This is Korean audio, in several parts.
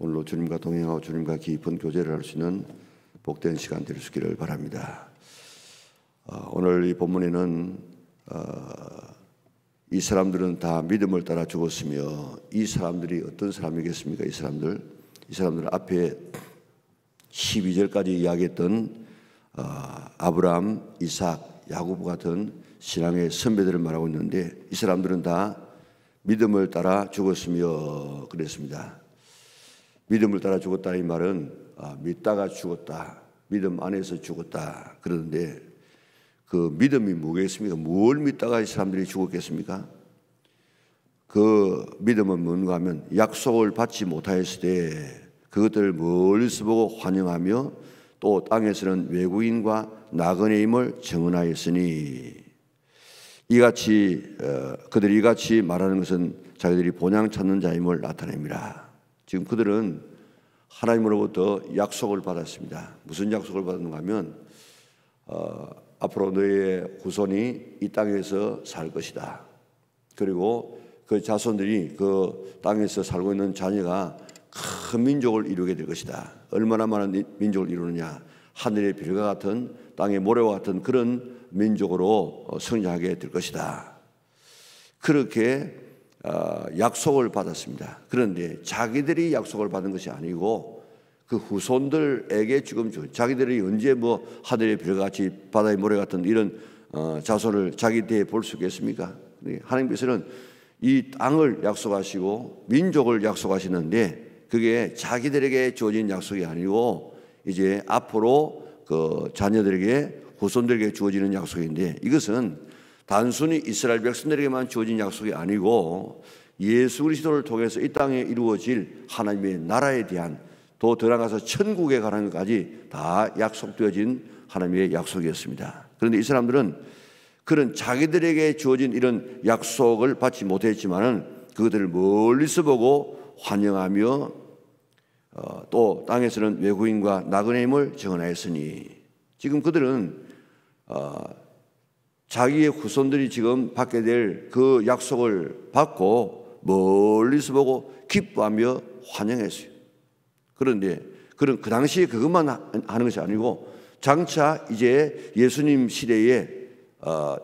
오늘도 주님과 동행하고 주님과 깊은 교제를 할 수 있는 복된 시간 될 수 있기를 바랍니다. 오늘 이 본문에는 이 사람들은 다 믿음을 따라 죽었으며, 이 사람들이 어떤 사람이겠습니까? 이 사람들 앞에 12절까지 이야기했던 아브라함, 이삭, 야고보 같은 신앙의 선배들을 말하고 있는데, 이 사람들은 다 믿음을 따라 죽었으며 그랬습니다. 믿음을 따라 죽었다 이 말은 믿다가 죽었다, 믿음 안에서 죽었다 그러는데, 그 믿음이 뭐겠습니까? 뭘 믿다가 이 사람들이 죽었겠습니까? 그 믿음은 뭔가 하면 약속을 받지 못하였을 때 그것들을 멀리서 보고 환영하며, 또 땅에서는 외국인과 나그네임을 증언하였으니, 그들이 이같이 말하는 것은 자기들이 본향 찾는 자임을 나타냅니다. 지금 그들은 하나님으로부터 약속을 받았습니다. 무슨 약속을 받았는가 하면 앞으로 너의 후손이 이 땅에서 살 것이다. 그리고 그 자손들이 그 땅에서 살고 있는 자녀가 큰 민족을 이루게 될 것이다. 얼마나 많은 민족을 이루느냐, 하늘의 별과 같은 땅의 모래와 같은 그런 민족으로 성장하게 될 것이다. 그렇게 약속을 받았습니다. 그런데 자기들이 약속을 받은 것이 아니고 그 후손들에게 지금 자기들이 언제 하늘의 별같이 바다의 모래 같은 이런 자손을 자기 대에 볼 수 있겠습니까? 하나님께서는 이 땅을 약속하시고 민족을 약속하시는데, 그게 자기들에게 주어진 약속이 아니고 이제 앞으로 그 자녀들에게, 후손들에게 주어지는 약속인데, 이것은 단순히 이스라엘 백성들에게만 주어진 약속이 아니고 예수 그리스도를 통해서 이 땅에 이루어질 하나님의 나라에 대한, 또 더 나아가서 천국에 가는 것까지 다 약속되어진 하나님의 약속이었습니다. 그런데 이 사람들은 그런 자기들에게 주어진 이런 약속을 받지 못했지만은 그것들을 멀리서 보고 환영하며, 또 땅에서는 외국인과 나그네임을 증언하였으니, 지금 그들은 자기의 후손들이 지금 받게 될 그 약속을 받고 멀리서 보고 기뻐하며 환영했어요. 그런데 그 당시에 그것만 하는 것이 아니고 장차 이제 예수님 시대에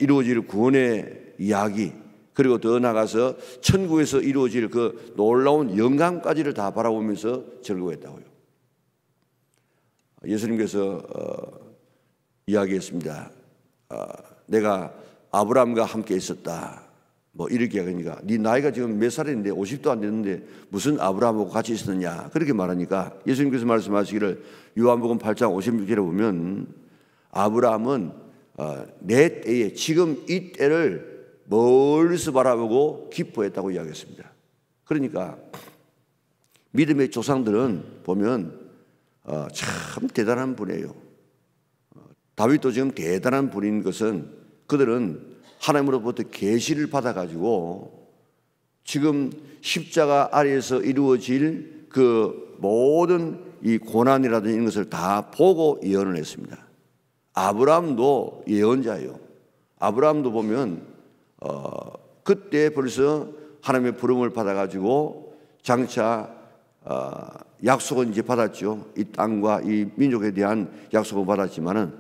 이루어질 구원의 이야기, 그리고 더 나가서 천국에서 이루어질 그 놀라운 영광까지를 다 바라보면서 즐거워했다고요. 예수님께서 이야기했습니다. 내가 아브라함과 함께 있었다, 이렇게 하니까, 네 나이가 지금 몇 살인데 50도 안 됐는데 무슨 아브라함하고 같이 있었느냐, 그렇게 말하니까 예수님께서 말씀하시기를, 요한복음 8장 56절에 보면 아브라함은 내 때에, 지금 이 때를 멀리서 바라보고 기뻐했다고 이야기했습니다. 그러니까 믿음의 조상들은 보면 참 대단한 분이에요. 다윗도 지금 대단한 분인 것은, 그들은 하나님으로부터 계시를 받아가지고 지금 십자가 아래에서 이루어질 그 모든 이 고난이라든지 이런 것을 다 보고 예언을 했습니다. 아브라함도 예언자예요. 아브라함도 보면 그때 벌써 하나님의 부름을 받아가지고 장차 약속은 이제 받았죠. 이 땅과 이 민족에 대한 약속을 받았지만은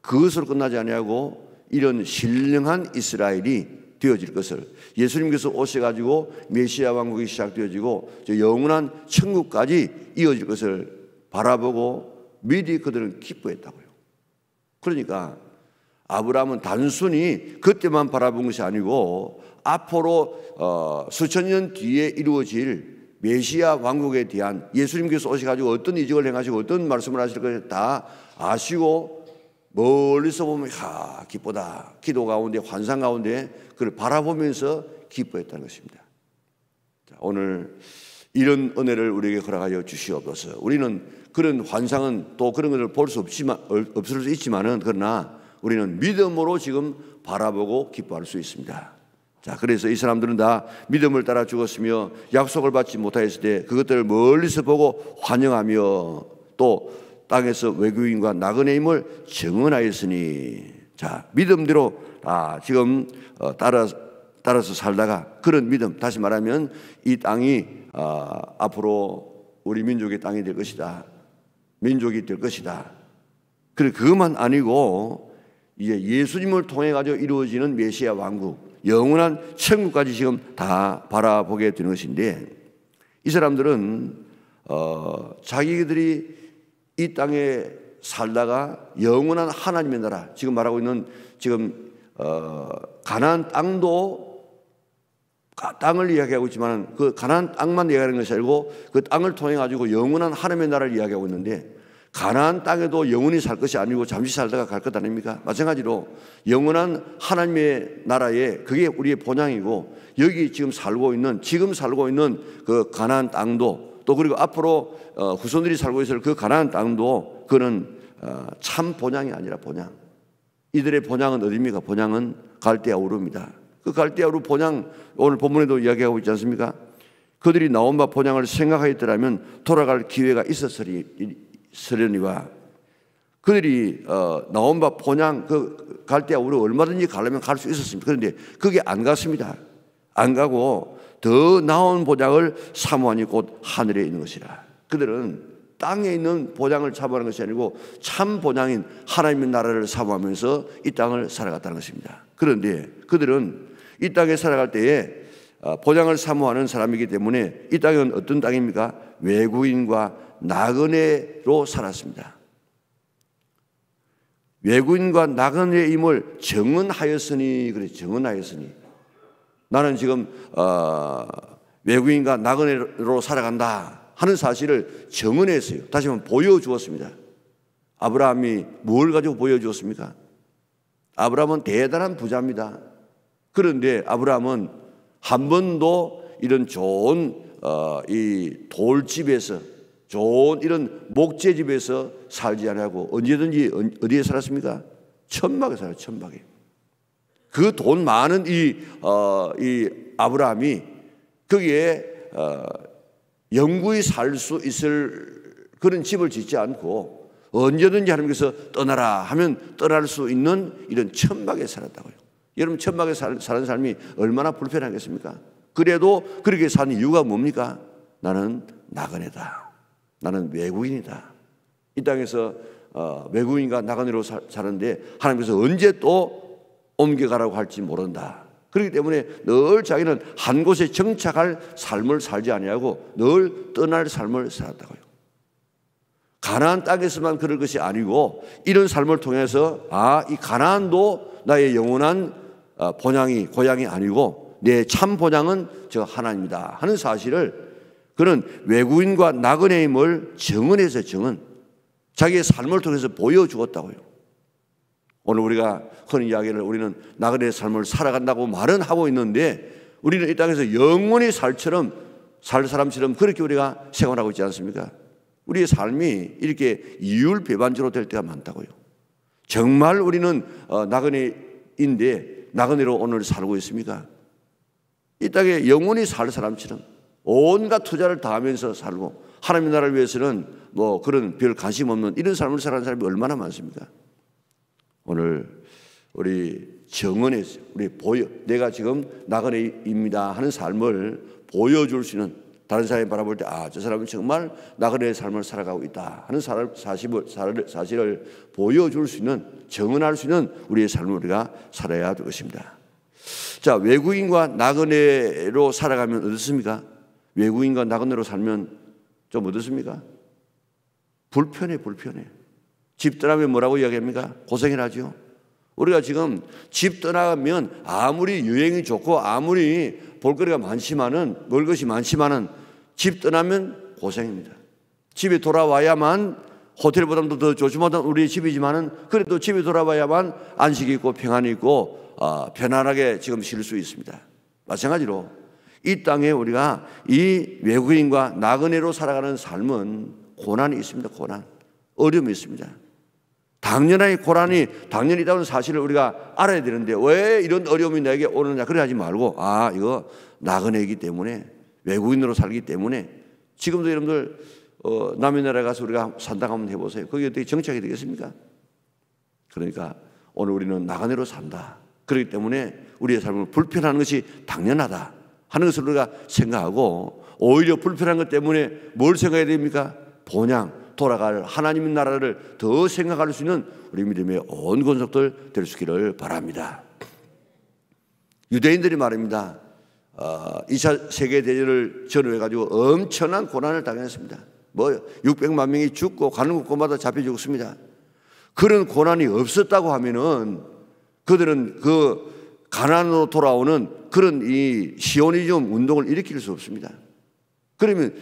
그것으로 끝나지 아니하고 이런 신령한 이스라엘이 되어질 것을, 예수님께서 오셔가지고 메시아 왕국이 시작되어지고 영원한 천국까지 이어질 것을 바라보고 미리 그들은 기뻐했다고요. 그러니까 아브라함은 단순히 그때만 바라본 것이 아니고 앞으로 수천 년 뒤에 이루어질 메시아 왕국에 대한, 예수님께서 오셔가지고 어떤 이적을 행하시고 어떤 말씀을 하실 것을 다 아시고 멀리서 보면 기쁘다, 기도 가운데 환상 가운데 그걸 바라보면서 기뻐했다는 것입니다. 자, 오늘 이런 은혜를 우리에게 허락하여 주시옵소서. 우리는 그런 환상은 또 그런 것을 볼 수 없을 수 있지만은, 그러나 우리는 믿음으로 지금 바라보고 기뻐할 수 있습니다. 자, 그래서 이 사람들은 다 믿음을 따라 죽었으며 약속을 받지 못하였을 때 그것들을 멀리서 보고 환영하며, 또 땅에서 외국인과 나그네임을 증언하였으니, 자, 믿음대로 지금 따라서 살다가, 그런 믿음, 다시 말하면 이 땅이 앞으로 우리 민족의 땅이 될 것이다. 민족이 될 것이다. 그래 그것만 아니고 이제 예수님을 통해 가지고 이루어지는 메시아 왕국, 영원한 천국까지 지금 다 바라보게 되는 것인데, 이 사람들은 자기들이 이 땅에 살다가 영원한 하나님의 나라, 지금 말하고 있는 지금 가나안 땅을 이야기하고 있지만 그 가나안 땅만 이야기하는 것이 아니고 그 땅을 통해 가지고 영원한 하나님의 나라를 이야기하고 있는데, 가나안 땅에도 영원히 살 것이 아니고 잠시 살다가 갈 것 아닙니까? 마찬가지로 영원한 하나님의 나라에 그게 우리의 본향이고, 여기 지금 살고 있는 그 가나안 땅도, 또 그리고 앞으로 후손들이 살고 있을 그 가나안 땅도 그는 참 본향이 아니라 본향. 이들의 본향은 어디입니까? 본향은 갈대아 우르입니다. 그 갈대아 우르 본향, 오늘 본문에도 이야기하고 있지 않습니까? 그들이 나온 바 본향을 생각하였더라면 돌아갈 기회가 있었으려니와, 그들이 나온 바 본향 그 갈대아 우르 얼마든지 가려면 갈 수 있었습니다. 그런데 그게 안 갔습니다. 안 가고 더 나은 본향을 사모하니 곧 하늘에 있는 것이라. 그들은 땅에 있는 본향을 사모하는 것이 아니고 참 본향인 하나님의 나라를 사모하면서 이 땅을 살아갔다는 것입니다. 그런데 그들은 이 땅에 살아갈 때에 본향을 사모하는 사람이기 때문에 이 땅은 어떤 땅입니까? 외국인과 나그네로 살았습니다. 외국인과 나그네임을 정언하였으니, 그래, 정언하였으니 나는 지금 외국인과 나그네로 살아간다 하는 사실을 정언했어요. 다시 한번 보여주었습니다. 아브라함이 뭘 가지고 보여주었습니까? 아브라함은 대단한 부자입니다. 그런데 아브라함은 한 번도 이런 좋은 이 돌집에서, 좋은 이런 목재집에서 살지 않고 언제든지 어디에 살았습니까? 천막에 살아요. 천막에. 그 돈 많은 이 아브라함이 거기에 영구히 살 수 있을 그런 집을 짓지 않고 언제든지 하나님께서 떠나라 하면 떠날 수 있는 이런 천막에 살았다고요. 여러분, 천막에 사는 삶이 얼마나 불편하겠습니까? 그래도 그렇게 사는 이유가 뭡니까? 나는 나그네다. 나는 외국인이다. 이 땅에서 외국인과 나그네로 사는데 하나님께서 언제 또 옮겨가라고 할지 모른다. 그렇기 때문에 늘 자기는 한 곳에 정착할 삶을 살지 아니하고 늘 떠날 삶을 살았다고요. 가나안 땅에서만 그럴 것이 아니고 이런 삶을 통해서 이 가나안도 나의 영원한 본향이, 고향이 아니고 내 참 본향은 저 하나님이다 하는 사실을 그는 외국인과 나그네임을 정언해서 자기의 삶을 통해서 보여주었다고요. 오늘 우리가 흔히 이야기를 우리는 나그네의 삶을 살아간다고 말은 하고 있는데 우리는 이 땅에서 영원히 살 사람처럼 그렇게 우리가 생활하고 있지 않습니까? 우리의 삶이 이렇게 이율배반적으로 될 때가 많다고요. 정말 우리는 나그네인데 나그네로 오늘 살고 있습니까? 이 땅에 영원히 살 사람처럼 온갖 투자를 다하면서 살고 하나님의 나라를 위해서는 뭐 그런 별 관심 없는 이런 삶을 살아가는 사람이 얼마나 많습니까? 오늘 우리 정언해서 내가 지금 나그네입니다 하는 삶을 보여줄 수 있는, 다른 사람이 바라볼 때 저 사람은 정말 나그네의 삶을 살아가고 있다 하는 사실을 보여줄 수 있는, 정언할 수 있는 우리의 삶을 우리가 살아야 될 것입니다. 자, 외국인과 나그네로 살아가면 어떻습니까? 외국인과 나그네로 살면 좀 어떻습니까? 불편해. 집 떠나면 뭐라고 이야기합니까? 고생을 하죠. 우리가 지금 집 떠나면 아무리 여행이 좋고 아무리 볼거리가 많지만은, 먹을 것이 많지만은 집 떠나면 고생입니다. 집에 돌아와야만, 호텔보다도 더 좋지만 우리 집이지만은 그래도 집에 돌아와야만 안식이 있고 평안이 있고 편안하게 지금 쉴 수 있습니다. 마찬가지로 이 땅에 우리가 이 외국인과 나그네로 살아가는 삶은 고난이 있습니다. 어려움이 있습니다. 당연히 고난이 당연히 있다는 사실을 우리가 알아야 되는데 왜 이런 어려움이 내게 오느냐, 그래 하지 말고 이거 나그네이기 때문에, 외국인으로 살기 때문에. 지금도 여러분들 남의 나라에 가서 우리가 산다 하면 해보세요. 거기 어떻게 정착이 되겠습니까? 그러니까 오늘 우리는 나그네로 산다. 그렇기 때문에 우리의 삶을 불편하는 것이 당연하다 하는 것을 우리가 생각하고 오히려 불편한 것 때문에 뭘 생각해야 됩니까? 본향 돌아갈 하나님의 나라를 더 생각할 수 있는 우리 믿음의 온 권속들 될 수 있기를 바랍니다. 유대인들이 말입니다. 2차 세계대전을 전후해가지고 엄청난 고난을 당했습니다. 600만 명이 죽고 가는 곳곳마다 잡혀 죽었습니다. 그런 고난이 없었다고 하면은 그들은 그 가나안으로 돌아오는 그런 이 시오니즘 운동을 일으킬 수 없습니다. 그러면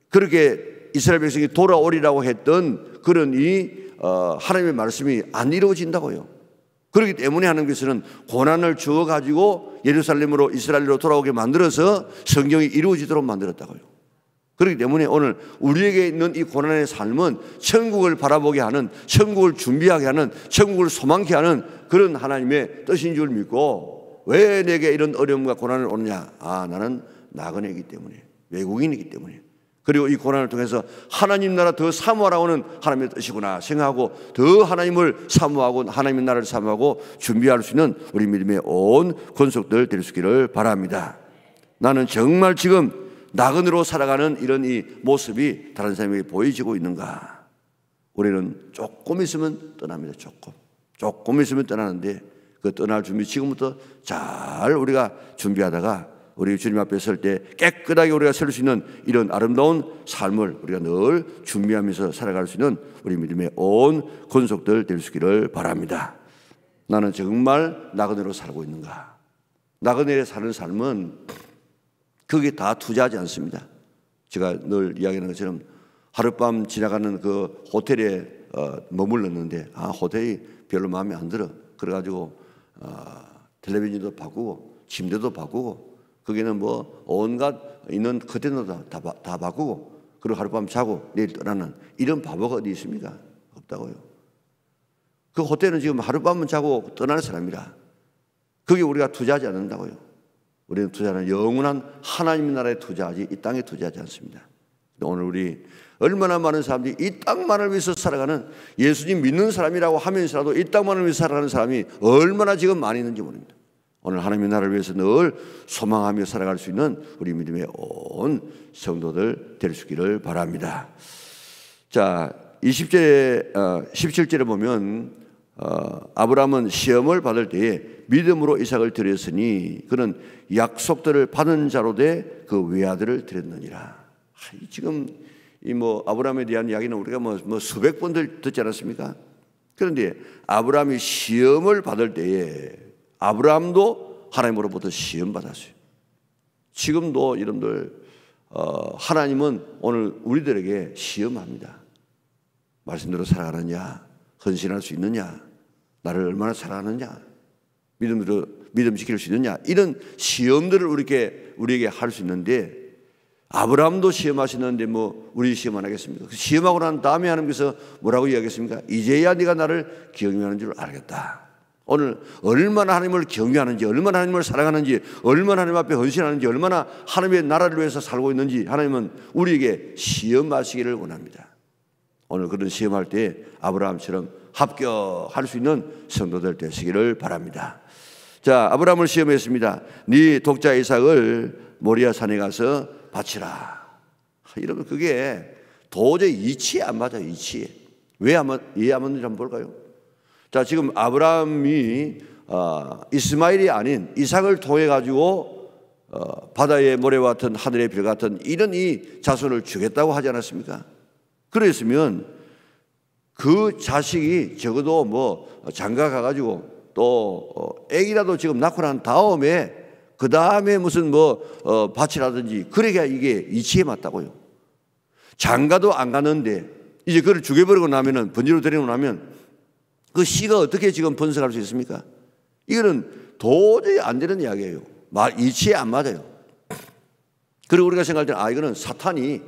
그렇게 이스라엘 백성이 돌아오리라고 했던 그런 하나님의 말씀이 안 이루어진다고요. 그렇기 때문에 하나님께서는 고난을 주어가지고 예루살렘으로 이스라엘로 돌아오게 만들어서 성경이 이루어지도록 만들었다고요. 그렇기 때문에 오늘 우리에게 있는 이 고난의 삶은 천국을 바라보게 하는, 천국을 준비하게 하는, 천국을 소망케 하는 그런 하나님의 뜻인 줄 믿고, 왜 내게 이런 어려움과 고난을 오느냐? 나는 나그네이기 때문에, 외국인이기 때문에, 그리고 이 고난을 통해서 하나님 나라 더 사모하라고는 하나님의 뜻이구나 생각하고 더 하나님을 사모하고 하나님의 나라를 사모하고 준비할 수 있는 우리 믿음의 온 권속들 될 수 있기를 바랍니다. 나는 정말 지금 나그네로 살아가는 이런 이 모습이 다른 사람에게 보여지고 있는가? 우리는 조금 있으면 떠납니다. 조금 있으면 떠나는데 그 떠날 준비 지금부터 잘 우리가 준비하다가 우리 주님 앞에 설 때 깨끗하게 우리가 설 수 있는 이런 아름다운 삶을 우리가 늘 준비하면서 살아갈 수 있는 우리 믿음의 온 권속들 될 수 있기를 바랍니다. 나는 정말 나그네로 살고 있는가? 나그네로 사는 삶은 그게 다 투자하지 않습니다. 제가 늘 이야기하는 것처럼 하룻밤 지나가는 그 호텔에 머물렀는데 호텔이 별로 마음에 안 들어. 그래가지고 텔레비전도 바꾸고 침대도 바꾸고 거기는 온갖 있는 커튼도 다 바꾸고 그리고 하룻밤 자고 내일 떠나는 이런 바보가 어디 있습니까? 없다고요. 그 호텔은 지금 하룻밤은 자고 떠나는 사람이라 그게 우리가 투자하지 않는다고요. 우리는 투자는 영원한 하나님의 나라에 투자하지 이 땅에 투자하지 않습니다. 오늘 우리 얼마나 많은 사람들이 이 땅만을 위해서 살아가는 예수님 믿는 사람이라고 하면서라도 이 땅만을 위해서 살아가는 사람이 얼마나 지금 많이 있는지 모릅니다. 오늘 하나님의 나라를 위해서 늘 소망하며 살아갈 수 있는 우리 믿음의 온 성도들 될 수 있기를 바랍니다. 자, 17절에 보면 아브라함은 시험을 받을 때에 믿음으로 이삭을 드렸으니 그는 약속들을 받은 자로 돼 그 외아들을 드렸느니라. 지금 아브라함에 대한 이야기는 우리가 수백 번 듣지 않았습니까? 그런데 아브라함이 시험을 받을 때에 아브라함도 하나님으로부터 시험 받았어요. 지금도 여러분들 하나님은 오늘 우리들에게 시험합니다. 말씀대로 살아가느냐, 헌신할 수 있느냐, 나를 얼마나 사랑하느냐, 믿음 지킬 수 있느냐, 이런 시험들을 우리에게 할 수 있는데 아브라함도 시험하시는데 우리 시험 안 하겠습니까? 시험하고 난 다음에 하나님께서 뭐라고 이야기했습니까? 이제야 네가 나를 경외하는 줄 알겠다. 오늘 얼마나 하나님을 경외하는지, 얼마나 하나님을 사랑하는지, 얼마나 하나님 앞에 헌신하는지, 얼마나 하나님의 나라를 위해서 살고 있는지 하나님은 우리에게 시험하시기를 원합니다. 오늘 그런 시험할 때 아브라함처럼 합격할 수 있는 성도들 되시기를 바랍니다. 자, 아브라함을 시험했습니다. 네 독자 이삭을 모리아 산에 가서 바치라. 여러분 그게 도저히 이치에 안 맞아요. 이치에. 왜 안 맞는지 한번 볼까요? 자, 지금 아브라함이 이스마엘이 아닌 이삭을 통해 가지고 바다의 모래와 같은 하늘의 별 같은 이런 이 자손을 주겠다고 하지 않았습니까? 그랬으면 그 자식이 적어도 장가 가가지고 또 애기라도 지금 낳고 난 다음에 그 다음에 무슨 밭이라든지 그래야 이게 이치에 맞다고요. 장가도 안 가는데 이제 그걸 죽여버리고 나면은 번지로 데리고 나면 그 씨가 어떻게 지금 번성할 수 있습니까? 이거는 도저히 안 되는 이야기예요. 이치에 안 맞아요. 그리고 우리가 생각할 때는 이거는 사탄이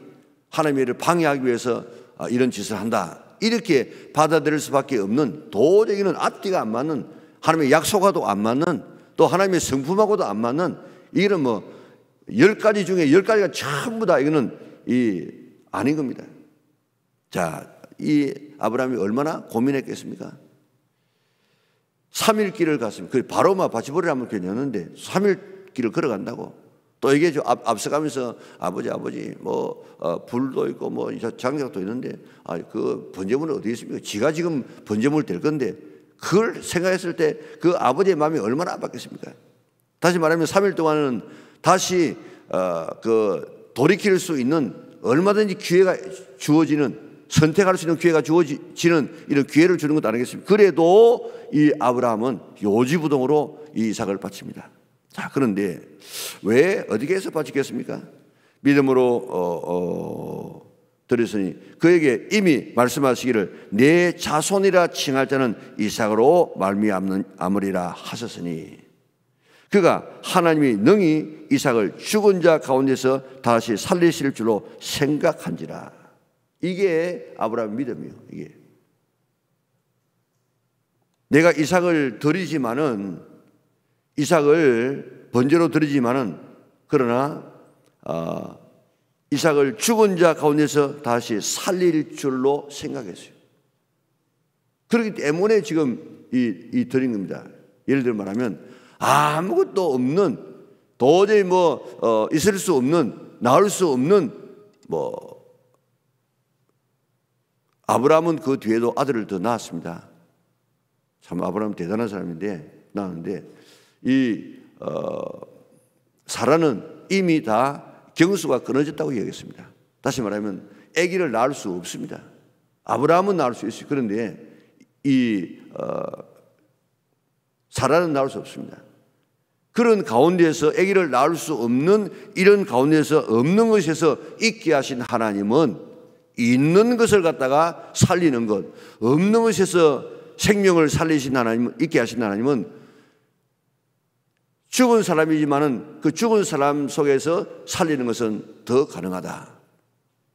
하나님의 일을 방해하기 위해서 이런 짓을 한다. 이렇게 받아들일 수밖에 없는 도저히는 앞뒤가 안 맞는 하나님의 약속하고도 안 맞는 또 하나님의 성품하고도 안 맞는 이거는 10가지 중에 10가지가 전부 다 이거는 아닌 겁니다. 자, 이 아브라함이 얼마나 고민했겠습니까? 3일 길을 갔습니다. 바로 바치보리라면 괜찮은데 3일 길을 걸어간다고 또 이게 좀 앞서가면서 아버지 불도 있고 뭐 장작도 있는데 그 번제물은 어디 있습니까? 지가 지금 번제물 될 건데 그걸 생각했을 때 그 아버지의 마음이 얼마나 아팠겠습니까? 다시 말하면 3일 동안은 다시 그 돌이킬 수 있는 얼마든지 기회가 주어지는, 선택할 수 있는 기회가 주어지는 이런 기회를 주는 것도 아니겠습니까? 그래도 이 아브라함은 요지부동으로 이 이삭을 바칩니다. 자, 그런데 왜 어디에 해서 바치겠습니까? 믿음으로 드렸으니 그에게 이미 말씀하시기를 내 자손이라 칭할 자는 이삭으로 말미암으리라 하셨으니, 그가 하나님이 능히 이삭을 죽은 자 가운데서 다시 살리실 줄로 생각한지라. 이게 아브라함의 믿음이에요. 이게 내가 이삭을 드리지만은, 이삭을 번제로 드리지만은, 그러나 이삭을 죽은 자 가운데서 다시 살릴 줄로 생각했어요. 그렇기 때문에 지금 이 드린 겁니다. 예를 들어 말하면 아무것도 없는, 도저히 있을 수 없는, 나올 수 없는 아브라함은 그 뒤에도 아들을 더 낳았습니다. 참 아브라함 대단한 사람인데 낳았는데, 사라는 이미 다 경수가 끊어졌다고 얘기했습니다. 다시 말하면 아기를 낳을 수 없습니다. 아브라함은 낳을 수 있어요. 그런데 사라는 낳을 수 없습니다. 그런 가운데서 아기를 낳을 수 없는, 이런 가운데서 없는 것에서 있게 하신 하나님은, 있는 것을 갖다가 살리는 것, 없는 것에서 생명을 살리신 하나님, 있게 하신 하나님은 죽은 사람이지만은 그 죽은 사람 속에서 살리는 것은 더 가능하다.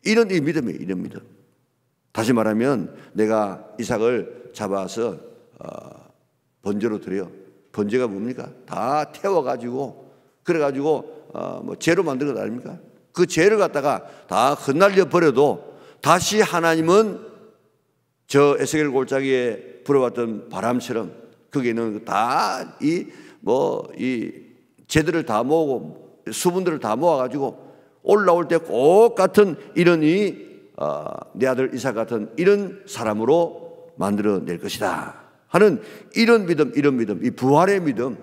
이런 이 믿음이에요. 이런 믿음. 다시 말하면 내가 이삭을 잡아서 번제로 드려요. 번제가 뭡니까? 다 태워가지고, 그래가지고 재로 만든 것 아닙니까? 그 재를 갖다가 다 흩날려 버려도 다시 하나님은 저 에스겔 골짜기에 불어왔던 바람처럼 거기에는 다 이 재들을 다 모으고 수분들을 다 모아가지고 올라올 때 꼭 같은 이런 내 아들 이삭 같은 이런 사람으로 만들어낼 것이다 하는 이런 믿음, 이 부활의 믿음,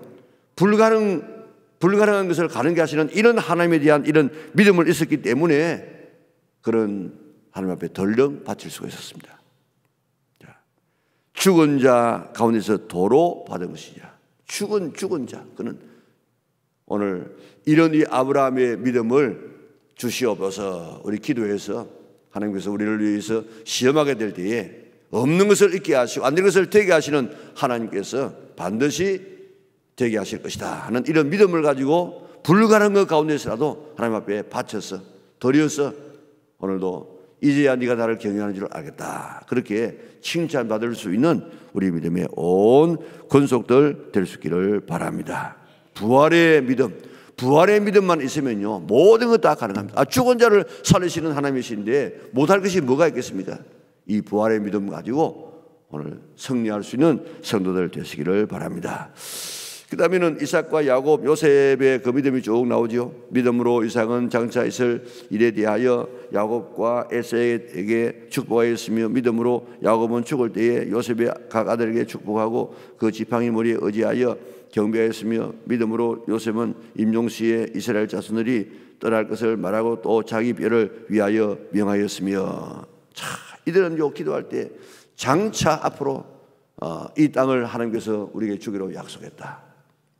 불가능한 것을 가능하게 하시는 이런 하나님에 대한 이런 믿음을 있었기 때문에 그런 하나님 앞에 덜렁 바칠 수가 있었습니다. 죽은 자 가운데서 도로 받은 것이냐. 죽은 자, 그는 오늘 이런 이 아브라함의 믿음을 주시옵소서. 우리 기도해서 하나님께서 우리를 위해서 시험하게 될 때에 없는 것을 있게 하시고 안 되는 것을 되게 하시는 하나님께서 반드시 되게 하실 것이다 하는 이런 믿음을 가지고 불가능한 것 가운데서라도 하나님 앞에 바쳐서 드려서 오늘도 이제야 네가 나를 경외하는 줄 알겠다, 그렇게 칭찬받을 수 있는 우리 믿음의 온 권속들 될 수 있기를 바랍니다. 부활의 믿음만 있으면요 모든 것 다 가능합니다. 죽은 자를 살리시는 하나님이신데 못할 것이 뭐가 있겠습니까? 이 부활의 믿음 가지고 오늘 승리할 수 있는 성도들 되시기를 바랍니다. 그 다음에는 이삭과 야곱, 요셉의 그 믿음이 쭉 나오죠. 믿음으로 이삭은 장차 있을 일에 대하여 야곱과 에서에게 축복하였으며, 믿음으로 야곱은 죽을 때에 요셉의 각 아들에게 축복하고 그 지팡이 머리에 의지하여 경배하였으며, 믿음으로 요셉은 임종시에 이스라엘 자손들이 떠날 것을 말하고 또 자기 뼈를 위하여 명하였으며. 자, 이들은 요 기도할 때 장차 앞으로 이 땅을 하나님께서 우리에게 주기로 약속했다.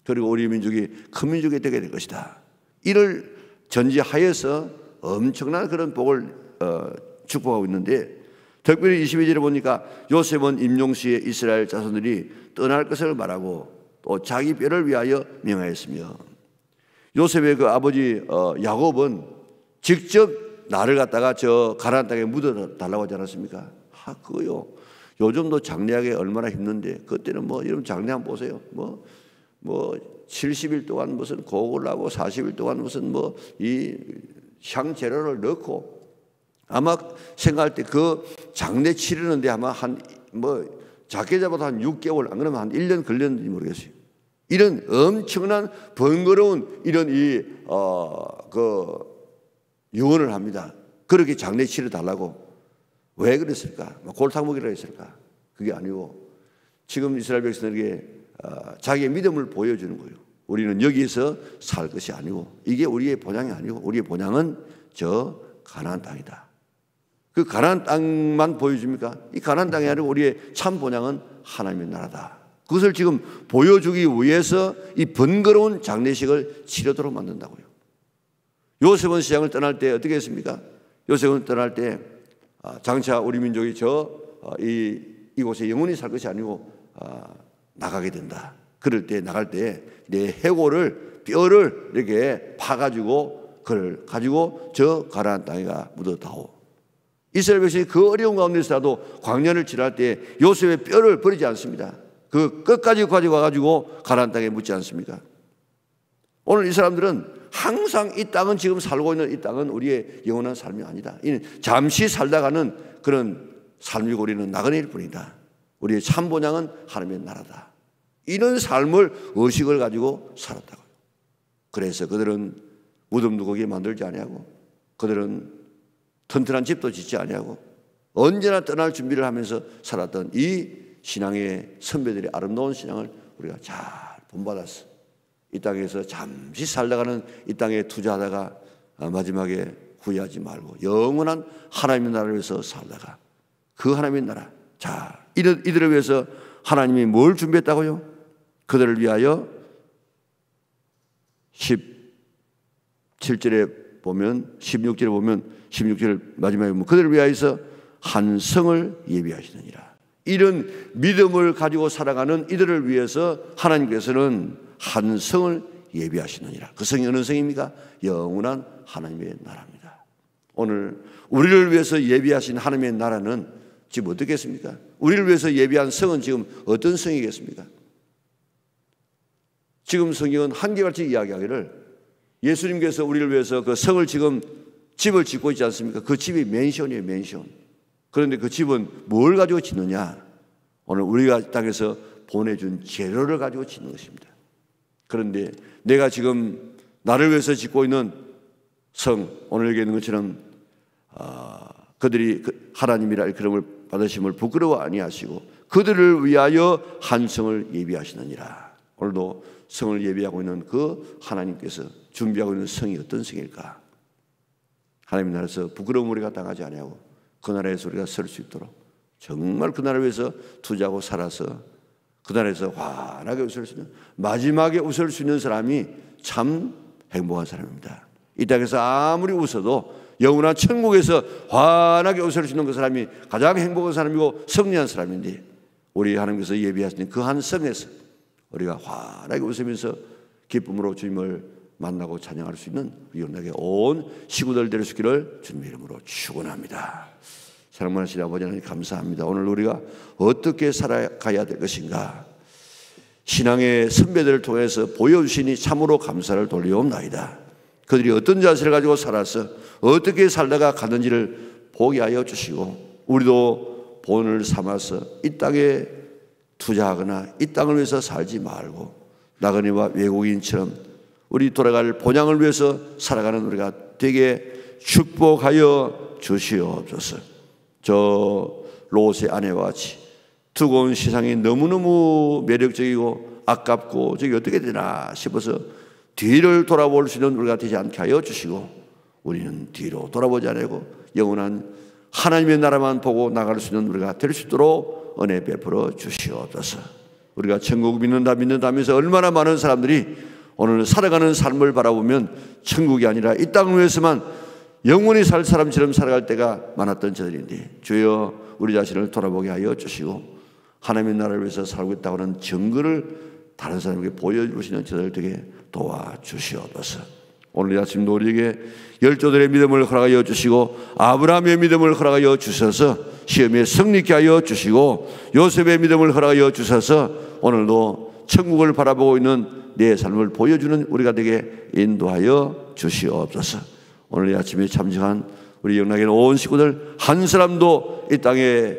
그리고 우리 민족이 큰 민족이 되게 될 것이다. 이를 전제하여서 엄청난 그런 복을 축복하고 있는데, 특별히 22절에 보니까 요셉은 임종시에 이스라엘 자손들이 떠날 것을 말하고 또 자기 뼈를 위하여 명하였으며, 요셉의 그 아버지 야곱은 직접 나를 갖다가 저 가나안 땅에 묻어 달라고 하지 않았습니까? 그거요. 요즘도 장례하기 얼마나 힘든데, 그때는 여러분 장례 한번 보세요. 70일 동안 무슨 곡을 하고 40일 동안 무슨 이 향재료를 넣고, 아마 생각할 때 그 장례 치르는데 아마 작게 잡아도 한 6개월, 안 그러면 한 1년 걸렸는지 모르겠어요. 이런 엄청난 번거로운 이런 유언을 합니다. 그렇게 장례 치러달라고. 왜 그랬을까? 골탕 먹이라 했을까? 그게 아니고 지금 이스라엘 백성들에게 자기의 믿음을 보여주는 거예요. 우리는 여기에서 살 것이 아니고 이게 우리의 본향이 아니고 우리의 본향은 저 가나안 땅이다. 그 가나안 땅만 보여줍니까? 이 가나안 땅이 아니고 우리의 참 본향은 하나님의 나라다. 그것을 지금 보여주기 위해서 이 번거로운 장례식을 치르도록 만든다고요. 요셉은 시장을 떠날 때 어떻게 했습니까? 요셉은 떠날 때 장차 우리 민족이 이곳에 영원히 살 것이 아니고 나가게 된다. 그럴 때 나갈 때 내 해골을 뼈를 이렇게 파가지고 그걸 가지고 저 가나안 땅에가 묻어다오. 이스라엘 백성이 그 어려운 가운데서라도 광야를 지날 때 요셉의 뼈를 버리지 않습니다. 그 끝까지 가지고 와가지고 가나안 땅에 묻지 않습니까? 오늘 이 사람들은 항상 이 땅은 지금 살고 있는 이 땅은 우리의 영원한 삶이 아니다. 잠시 살다가는 그런 삶이고 우리는 나그네일 뿐이다. 우리의 참 본향은 하나님의 나라다. 이런 삶을 의식을 가지고 살았다고요. 그래서 그들은 무덤도 거기에 만들지 아니하고 그들은 튼튼한 집도 짓지 아니하고 언제나 떠날 준비를 하면서 살았던 이 신앙의 선배들의 아름다운 신앙을 우리가 잘 본받았어. 이 땅에서 잠시 살다가는 이 땅에 투자하다가 마지막에 후회하지 말고 영원한 하나님의 나라를 위해서 살다가 그 하나님의 나라. 자, 이들을 위해서 하나님이 뭘 준비했다고요? 그들을 위하여 17절에 보면 16절에 보면 16절 마지막에 보면 그들을 위하여서 한 성을 예비하시느니라. 이런 믿음을 가지고 살아가는 이들을 위해서 하나님께서는 한 성을 예비하시느니라. 그 성이 어느 성입니까? 영원한 하나님의 나라입니다. 오늘 우리를 위해서 예비하신 하나님의 나라는 지금 어떻겠습니까? 우리를 위해서 예비한 성은 지금 어떤 성이겠습니까? 지금 성경은 한결같이 이야기하기를 예수님께서 우리를 위해서 그 성을 지금 집을 짓고 있지 않습니까? 그 집이 맨션이에요, 맨션. 그런데 그 집은 뭘 가지고 짓느냐? 오늘 우리가 땅에서 보내준 재료를 가지고 짓는 것입니다. 그런데 내가 지금 나를 위해서 짓고 있는 성, 오늘 여기 있는 것처럼 그들이 하나님이라 일컬음을 받으심을 부끄러워 아니하시고 그들을 위하여 한 성을 예비하시느니라. 오늘도 성을 예비하고 있는 그 하나님께서 준비하고 있는 성이 어떤 성일까? 하나님 나라에서 부끄러움 우리가 당하지 아니하고 그 나라에서 우리가 설 수 있도록 정말 그 나라를 위해서 투자하고 살아서 그 나라에서 환하게 웃을 수 있는, 마지막에 웃을 수 있는 사람이 참 행복한 사람입니다. 이 땅에서 아무리 웃어도 영원한 천국에서 환하게 웃을 수 있는 그 사람이 가장 행복한 사람이고 승리한 사람인데, 우리 하나님께서 예비하신 그 한 성에서 우리가 환하게 웃으면서 기쁨으로 주님을 만나고 찬양할 수 있는 우리 여러분에게 온 식구들 될 수 있기를 주님의 이름으로 축원합니다. 사랑하시는 아버지 하나님 감사합니다. 오늘 우리가 어떻게 살아가야 될 것인가, 신앙의 선배들을 통해서 보여주시니 참으로 감사를 돌리옵나이다. 그들이 어떤 자세를 가지고 살아서 어떻게 살다가 가는지를 보게 하여 주시고, 우리도 본을 삼아서 이 땅에 투자하거나 이 땅을 위해서 살지 말고 나그네와 외국인처럼 우리 돌아갈 본향을 위해서 살아가는 우리가 되게 축복하여 주시옵소서. 저 롯의 아내와 같이 두고 온 세상이 너무너무 매력적이고 아깝고 저기 어떻게 되나 싶어서 뒤를 돌아볼 수 있는 우리가 되지 않게 하여 주시고, 우리는 뒤로 돌아보지 않고 영원한 하나님의 나라만 보고 나갈 수 있는 우리가 될 수 있도록 은혜 베풀어 주시옵소서. 우리가 천국 믿는다 하면서 얼마나 많은 사람들이 오늘 살아가는 삶을 바라보면 천국이 아니라 이 땅을 위해서만 영원히 살 사람처럼 살아갈 때가 많았던 저들인데, 주여 우리 자신을 돌아보게 하여 주시고 하나님의 나라를 위해서 살고 있다고 하는 증거를 다른 사람에게 보여주시는 저들 되게 도와주시옵소서. 오늘 아침도 우리에게 열조들의 믿음을 허락하여 주시고 아브라함의 믿음을 허락하여 주셔서 시험에 승리케 하여 주시고 요셉의 믿음을 허락하여 주셔서 오늘도 천국을 바라보고 있는 내 삶을 보여주는 우리가 되게 인도하여 주시옵소서. 오늘 아침에 참석한 우리 영락의 온 식구들 한 사람도 이 땅에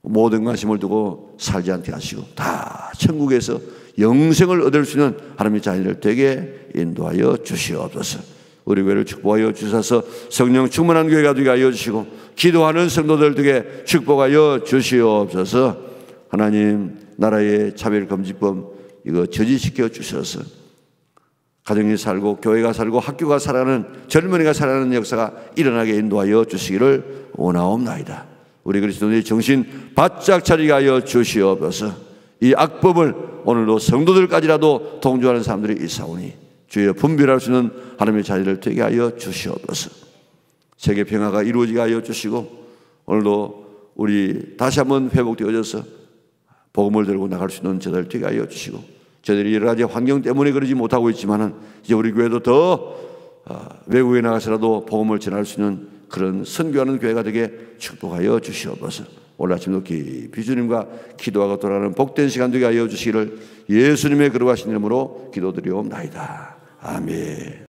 모든 관심을 두고 살지 않게 하시고 다 천국에서 영생을 얻을 수 있는 하나님의 자녀들 되게 인도하여 주시옵소서. 우리 교회를 축복하여 주셔서 성령 충만한 교회가 되게 하여 주시고 기도하는 성도들 되게 축복하여 주시옵소서. 하나님, 나라의 차별금지법 이거 저지시켜 주셔서 가정이 살고 교회가 살고 학교가 살아가는 젊은이가 살아가는 역사가 일어나게 인도하여 주시기를 원하옵나이다. 우리 그리스도인의 정신 바짝 차리게 하여 주시옵소서. 이 악법을 오늘도 성도들까지라도 동조하는 사람들이 있사오니 주여 분별할 수 있는 하나님의 자녀를 되게 하여 주시옵소서. 세계 평화가 이루어지게 하여 주시고 오늘도 우리 다시 한번 회복되어져서 복음을 들고 나갈 수 있는 저들 되게 하여 주시고 저들이 여러 가지 환경 때문에 그러지 못하고 있지만은 이제 우리 교회도 더 외국에 나가서라도 복음을 전할 수 있는 그런 선교하는 교회가 되게 축복하여 주시옵소서. 오늘 아침도 깊이 주님과 기도하고 돌아가는 복된 시간 되게 하여 주시기를 예수님의 거룩하신 이름으로 기도드리옵나이다. 아멘.